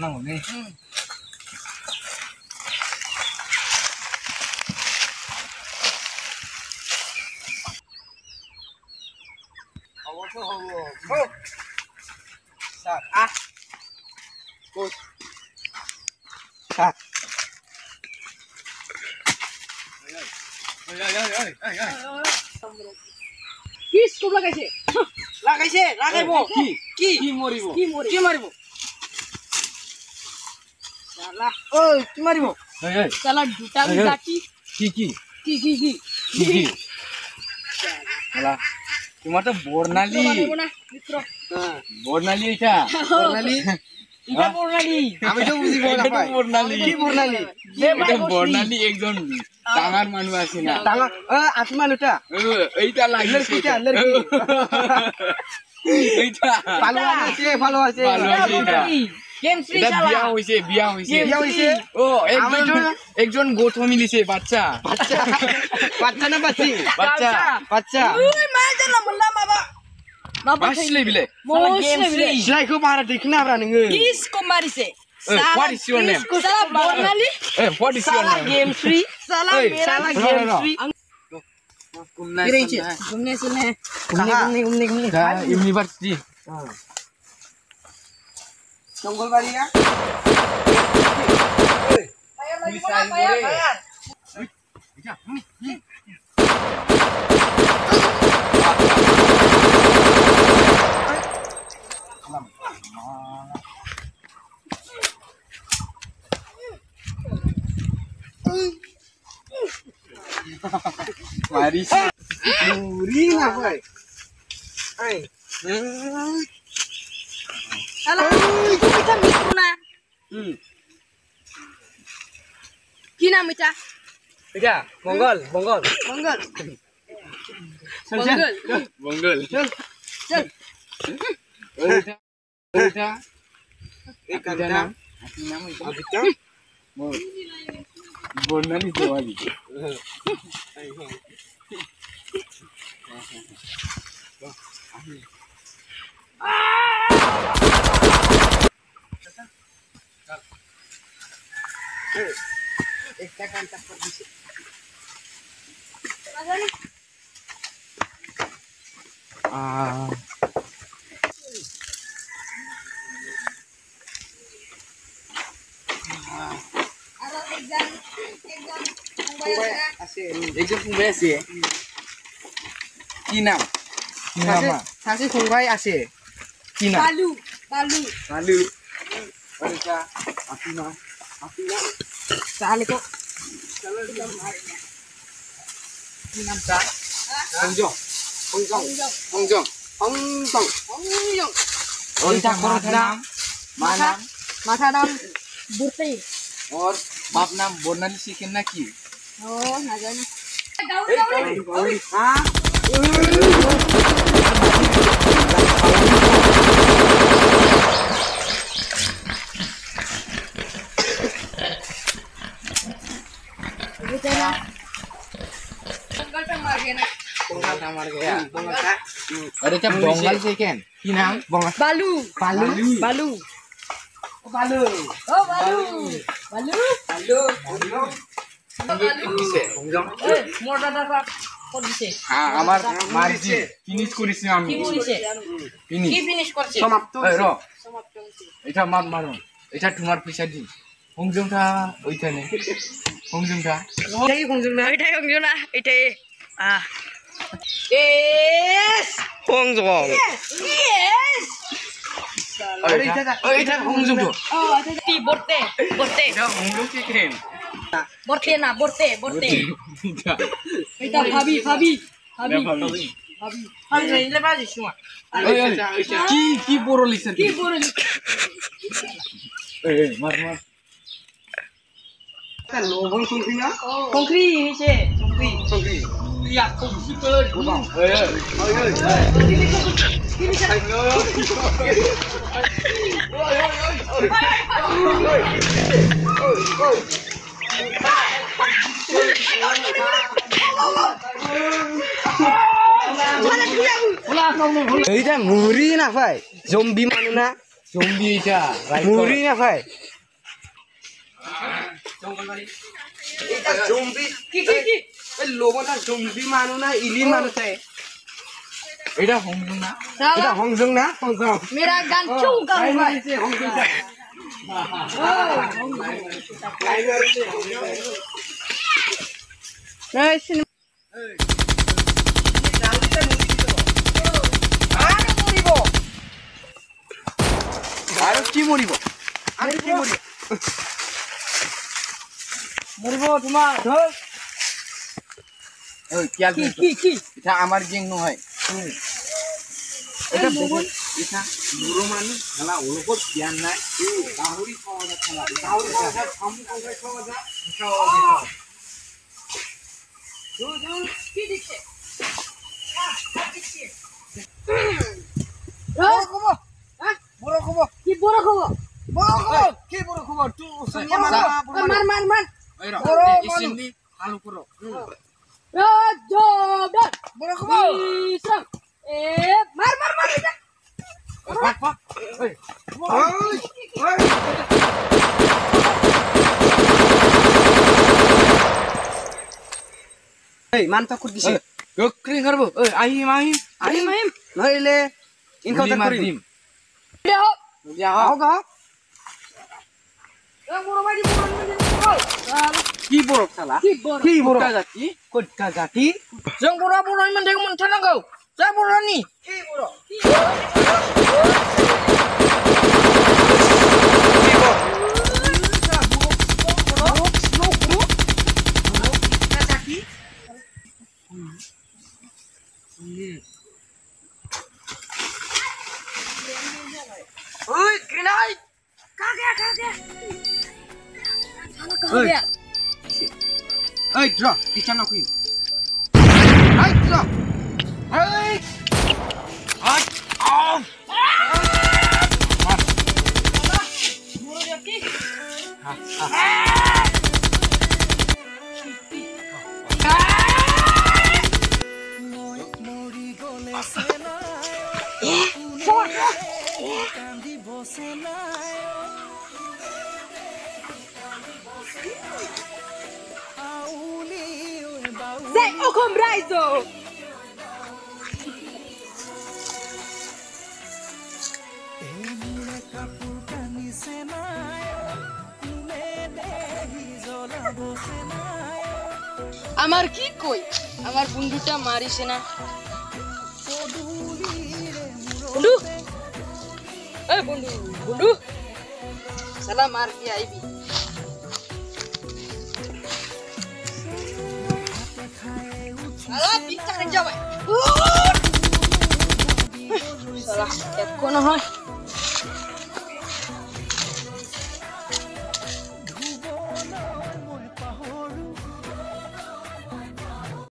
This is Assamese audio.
खालामनांगौ nih. Sat. Ah. Push. Sat. Kis kok lagaise? Lagaise, lagaibo. Ki moribo. Ki maribo. Salah. Oi, ki maribo. Salah duta bisa ki. Ki. Salah. Cuma tuh Bornali. Mitro. Bornali এটা. Bornali. Ita Bornali. আমি তো বুঝি Bornali. কি Bornali? এটা Bornali একজন টাঙার মানুষ আছে না। টাঙা আসি মানুষটা। এইটা লাগিছে। এইটা ভালো আছে। Game free salah. বিয়া হইছে। ও একজন গোঠ মিলিছে বাচ্চা না বাচ্চা। Uy, maja na mulla baba. Masle bile. Mosle bile. Silaiko bara dekna abra ninge. Kis ko marise. What is your name? Salah Bornali. What is your Salah name? game free. Salah Salah game game free. Gumne sune. Gumne. University. Jonggolbari ya. Mari sih. Muri ngapain? Hai. Salah. Itu kita mitro na. Ki naam eta? Iya, Mongol. Mongol. Mongol. Chal. Udah. Ada nama itu. Bornali itu lagi. Ekta kan tak pergi. Exam fungbai আছে কি নাম সাসে fungbai আছে কি নাম Balu Arika Apina Salah ko. কি নাম তার Hongjong ওইটা কোন নাম মা নাম Mata naam Burti. और बाप नाम बोर्नाली सीखे ना की Oh, na jana. हाँ मर गया अरे क्या बंगाल से क्या की नाम Bengal Balu. More data ka করছে হ্যাঁ আমার মার্জি ফিনিশ করেছি আমি কি ফিনিশ করছে সমাপ্ত র এটা মারো এটা তোমার পয়সা দি হংজংটা ওইখানে হংজংটা এটাই হংজং না এটাই এস হংজং ইয়েস এটা হংজং তো টি বর্তে এটা হংজং চিকেন বর্তে না বর্তে এটা ভাবি লে বাজি শুয়া কি বড় লিখছেন কি বড় এই মার লবণ সংখ্রি না সংখ্রি হিসে সংখ্রি ইয়া খুব সুন্দর গোবাং এইটা মুড়ি না ভাই জম্বি মানু না জম্বি এটা মুড়ি না খায় এটা জম্বি কি এই লোবনা জম্বি মানু না ইলি মানু চাই এটা হংকং না এটা হংজং না হংজং मेरा गान क्यों गाऊं मैं হংজং नहीं सुन আর কি মরিব আরে কি মুড়ি मरबो तुम्हार धर ওই কি আল की এটা আমার গেং নহয় এটা বহুত এটা বুড়ো মানুষ খেলা ওর উপর জ্ঞান নাই গাহরি খাওয়া যায় খেলা গাহরি খাওয়া যায় খামু খাওয়া যায় की दिखे বড় খবর की बोरा खबर কি বড় খবর তুই শুনিয়া मार ওই র বড় এই সিন্দি আলু করো जोडर বড় খবর इसम ए मार পাক পাক ওই এই মান তো কুদিছে গক্রি করবো ওই আহিম আহিম আহিম নইলে ইনকাম গুলি মার করি দিম ले हो যা আও গা ए मोरो मारी কি বড় খেলা की बोरा কি বড় কোটা জাতি কোটকা জাতি जों बोरा मन देखो मन थानांगौ जा बोरानि কি বড় ओए ग्रेनाइड कहां गया साला कहां गया এই ড্র কিচেন না কুইন আই তো এই আট আউ मोरो जकी Say, oh, come rise, oh. আমার কি কই আমার বন্ধুটা মারিছে না বন্ধু এ বন্ধু সালা মার কি আইবি সালা পিছনে যাবে সালা এখন হয়